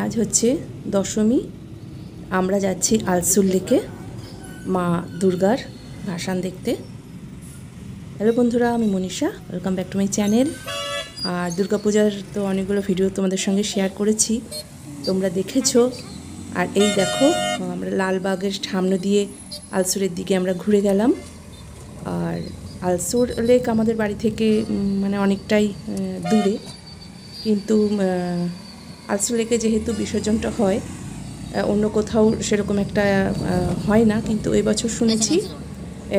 आज হচ্ছে দশমী। আমরা যাচ্ছি আলসুর লেকে মা দুর্গার ভাসান দেখতে। হ্যালো বন্ধুরা, আমি Manisha, welcome back to my channel. আর দুর্গাপূজার তো অনেকগুলো ভিডিও তোমাদের সঙ্গে শেয়ার করেছি, তোমরা দেখেছো। আর এই দেখো, আমরা লালবাগের সামনে দিয়ে আলসুরের দিকে আমরা ঘুরে গেলাম। আর আলসুর লেক আমাদের বাড়ি থেকে মানে অনেকটাই দূরে, কিন্তু আলসুর লেকে যেহেতু বিসর্জনটা হয়, অন্য কোথাও সেরকম একটা হয় না। কিন্তু এই বছর শুনেছি,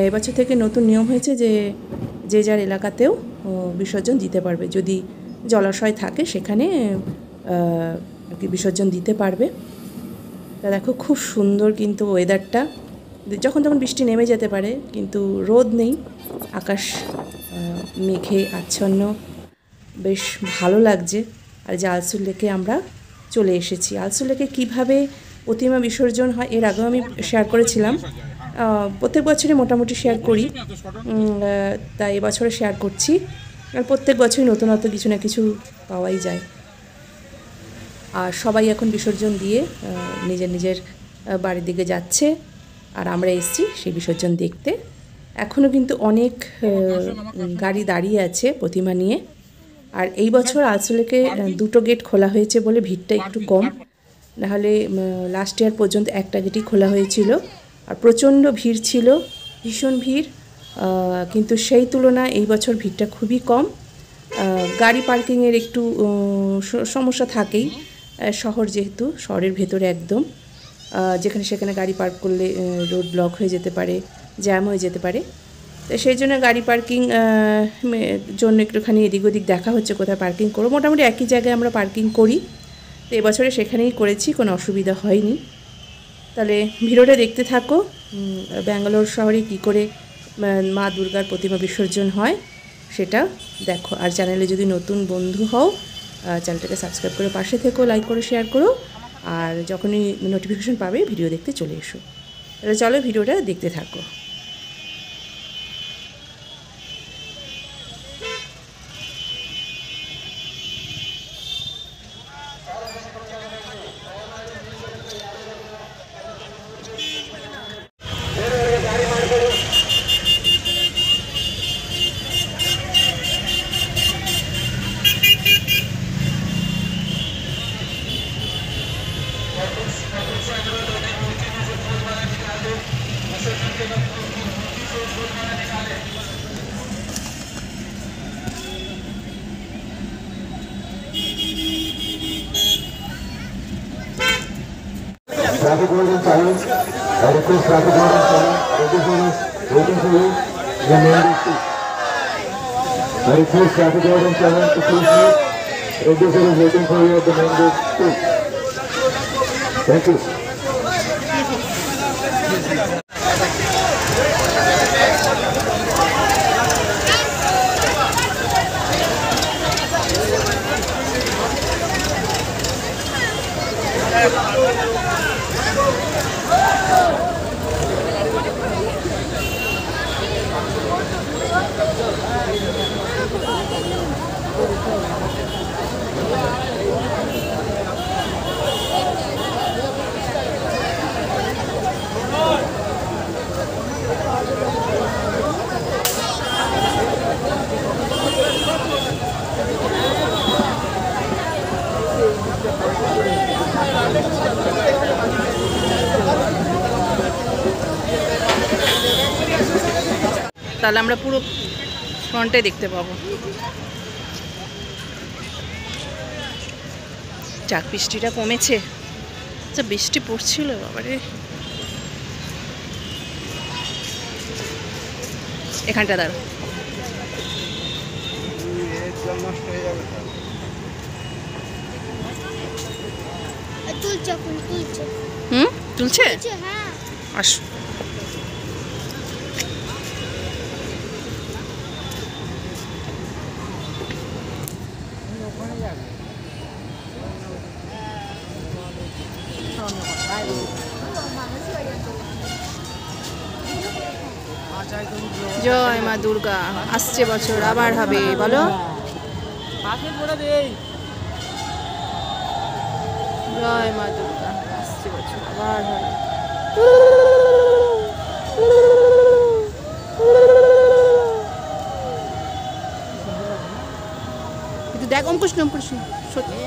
এবছর থেকে নতুন নিয়ম হয়েছে যে যে যার এলাকাতেও বিসর্জন দিতে পারবে, যদি জলাশয় থাকে সেখানে আর কি বিসর্জন দিতে পারবে। তা দেখো খুব সুন্দর কিন্তু ওয়েদারটা, যখন তখন বৃষ্টি নেমে যেতে পারে, কিন্তু রোদ নেই, আকাশ মেঘে আচ্ছন্ন, বেশ ভালো লাগছে। আর যে আলসুর লেকে আমরা চলে এসেছি। আলসুর লেকে কীভাবে প্রতিমা বিসর্জন হয় এর আগেও আমি শেয়ার করেছিলাম, প্রত্যেক বছরই মোটামুটি শেয়ার করি, তাই এবছরে শেয়ার করছি। আর প্রত্যেক বছরই নতুনত্ব কিছু না কিছু পাওয়াই যায়। আর সবাই এখন বিসর্জন দিয়ে নিজের নিজের বাড়ির দিকে যাচ্ছে, আর আমরা এসেছি সেই বিসর্জন দেখতে। এখনও কিন্তু অনেক গাড়ি দাঁড়িয়ে আছে প্রতিমা নিয়ে। আর এই বছর আলসুর লেকে দুটো গেট খোলা হয়েছে বলে ভিড়টা একটু কম, নাহলে লাস্ট ইয়ার পর্যন্ত একটা গেটই খোলা হয়েছিল। আর প্রচণ্ড ভিড় ছিল, ভীষণ ভিড়, কিন্তু সেই তুলনায় এই বছর ভিড়টা খুবই কম। গাড়ি পার্কিংয়ের একটু সমস্যা থাকেই, শহর যেহেতু, শহরের ভেতরে একদম, যেখানে সেখানে গাড়ি পার্ক করলে রোড ব্লক হয়ে যেতে পারে, জ্যাম হয়ে যেতে পারে। তো সেই জন্য গাড়ি পার্কিং জন্য একটুখানি এদিক ওদিক দেখা হচ্ছে কোথায় পার্কিং করবো। মোটামুটি একই জায়গায় আমরা পার্কিং করি, তো এবছরে সেখানেই করেছি, কোনো অসুবিধা হয়নি। তাহলে ভিডিওটা দেখতে থাকো, ব্যাঙ্গালোর শহরে কী করে মা দুর্গার প্রতিমা বিসর্জন হয় সেটা দেখো। আর চ্যানেলে যদি নতুন বন্ধু হও, চ্যানেলটাকে সাবস্ক্রাইব করে পাশে থেকো, লাইক করো, শেয়ার করো। আর যখনই নোটিফিকেশন পাবে ভিডিও দেখতে চলে এসো। তাহলে চলো ভিডিওটা দেখতে থাকো। Traffic warden silence. I request traffic warden silence. Waiting for you in the main gate too. I request traffic warden silence to please move. Reducer is waiting for you at the main gate too. Thank you. তাহলে আমরা পুরো ফ্রন্টে দেখতে পাবো। যাক, বৃষ্টিটা কমেছে, আচ্ছা বৃষ্টি পড়ছিল বাবারে। এখানটা দাঁড়ো, তুলছে, আসো। জয় মা দুর্গা, আসছে বছর আবার হবে, বলো। জয় মা দুর্গা। আসছে বছর আবার হবে। কিন্তু দেখ অঙ্কুশ সত্যি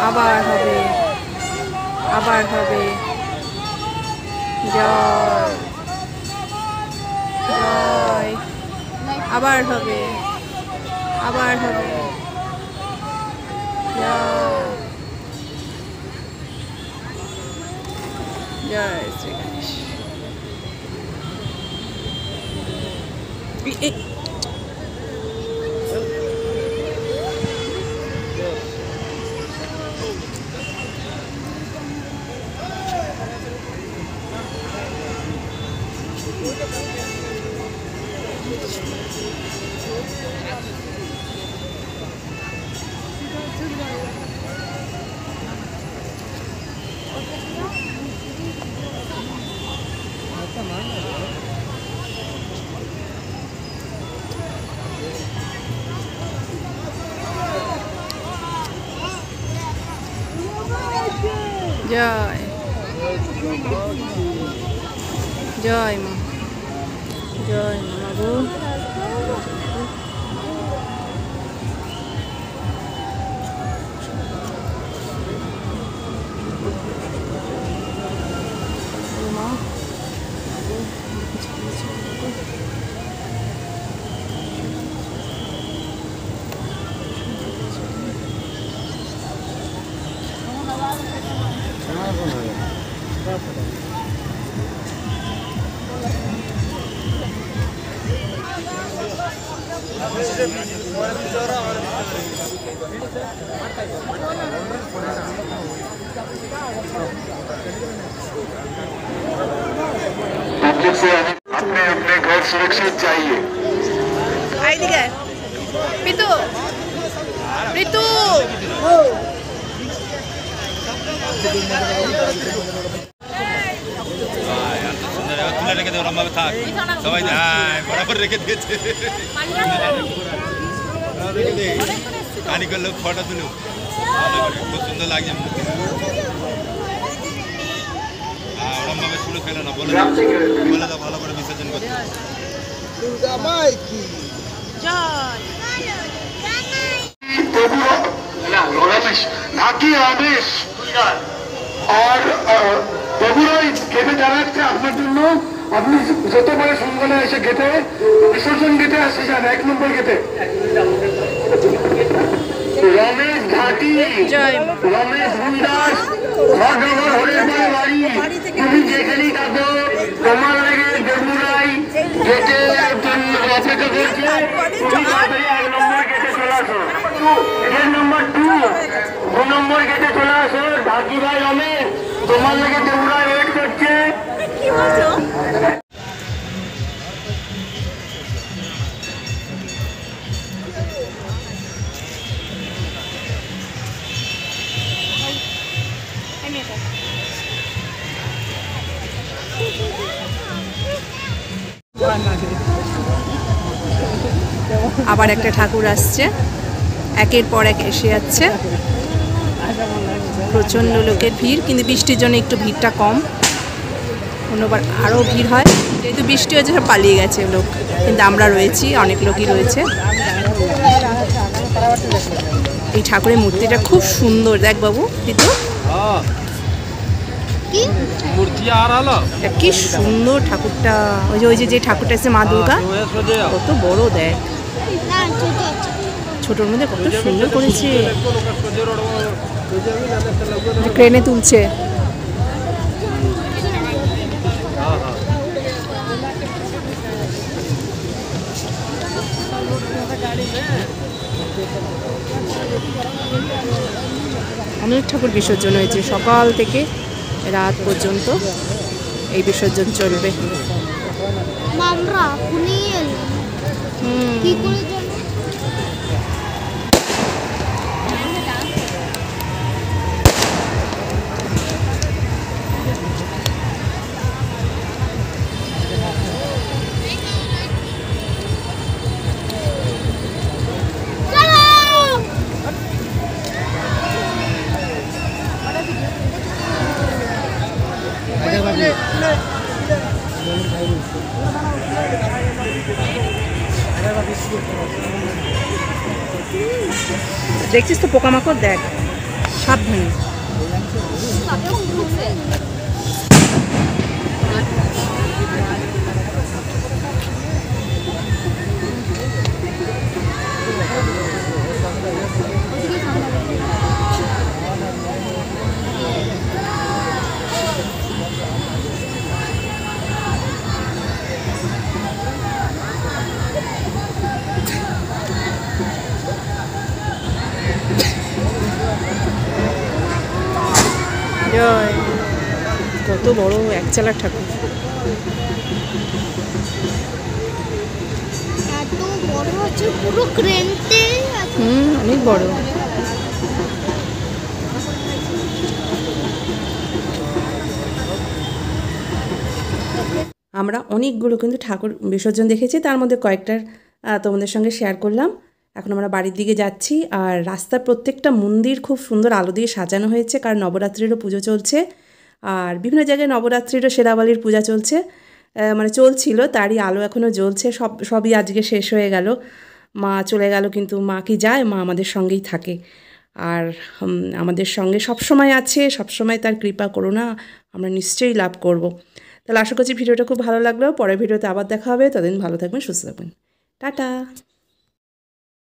আবার হবে, আবার হবে। জয় জয়, আবার হবে, আবার হবে। জয় জয় শ্রী গণেশ। জয় জয় মা, জয় মা গো। पब्लिक से अपने अपने घर सुरक्षित चाहिए। ऋतु ऋतु তুলে রেখে দেবো ওরমভাবে থাক সবাই। বরাবর রেখে দিয়েছে কানি করলে ফটো তুলো খুব সুন্দর লাগছে। ওরমভাবে শুরু ফেলো না, বলে দাও ভালো করে বিসর্জন করতে। और বগুড়ায় গেটে দাঁড়াচ্ছে আপনার জন্য। আপনি যত বড় সঙ্গলে এসে গেটে বিসর্জন গেটে আসে যান, 1 নম্বর গেটে। রমেশ ঘাটি, রমেশ ভুন্দাস, ভদ্রগর হরির বাড়ি। তুমি যেখানেই থাকো তোমার লেগে বেগুড়াই গেটে অপেক্ষা করছে। তুমি তাড়াতাড়ি 1 নম্বর গেটে চলে আসো। গেট নম্বর 2 নম্বর গেটে চলে আসো। ঢাকি ভাই রমেশ তোমার লেগে বেগুড়ায় ওয়েট করছে। আবার একটা ঠাকুর আসছে, একের পর এক এসে যাচ্ছে। প্রচণ্ড লোকের ভিড়, কিন্তু বৃষ্টির জন্য একটু ভিড়টা কম। অন্যবার আরও ভিড় হয়, যেহেতু বৃষ্টি হয়েছে সব পালিয়ে গেছে লোক, কিন্তু আমরা রয়েছি, অনেক লোকই রয়েছে। এই ঠাকুরের মূর্তিটা খুব সুন্দর, দেখ বাবু কিন্তু কি সুন্দর ঠাকুরটা। ওই যে ঠাকুরটা এসে মা দুর্গা, কত বড় দেখ, ছোটর মধ্যে কত সুন্দর করেছে। ক্রেনে তুলছে। অনেক ঠাকুর বিসর্জন হয়েছে, সকাল থেকে রাত পর্যন্ত এই বিসর্জন চলবে। দেখছিস তো পোকামাকড়, দেখ সাবধানে। জয়, কত বড় একচালা ঠাকুর। এত বড় আছে, পুরো ক্রেনতে অনেক বড়। আমরা অনেকগুলো কিন্তু ঠাকুর বিসর্জন দেখেছি, তার মধ্যে কয়েকটার তোমাদের সঙ্গে শেয়ার করলাম। এখন আমরা বাড়ির দিকে যাচ্ছি। আর রাস্তার প্রত্যেকটা মন্দির খুব সুন্দর আলো দিয়ে সাজানো হয়েছে, কারণ নবরাত্রিরও পুজো চলছে। আর বিভিন্ন জায়গায় নবরাত্রিরও শেরাবালির পূজা চলছে, মানে চলছিল, তারই আলো এখনও জ্বলছে। সবই আজকে শেষ হয়ে গেল। মা চলে গেল, কিন্তু মা কি যায়, মা আমাদের সঙ্গেই থাকে। আর আমাদের সঙ্গে সবসময় আছে, সবসময় তার কৃপা করুণা আমরা নিশ্চয়ই লাভ করব। তাহলে আশা করছি ভিডিওটা খুব ভালো লাগলো। পরের ভিডিওতে আবার দেখা হবে। ততদিন ভালো থাকবেন, সুস্থ থাকবেন। টাটা।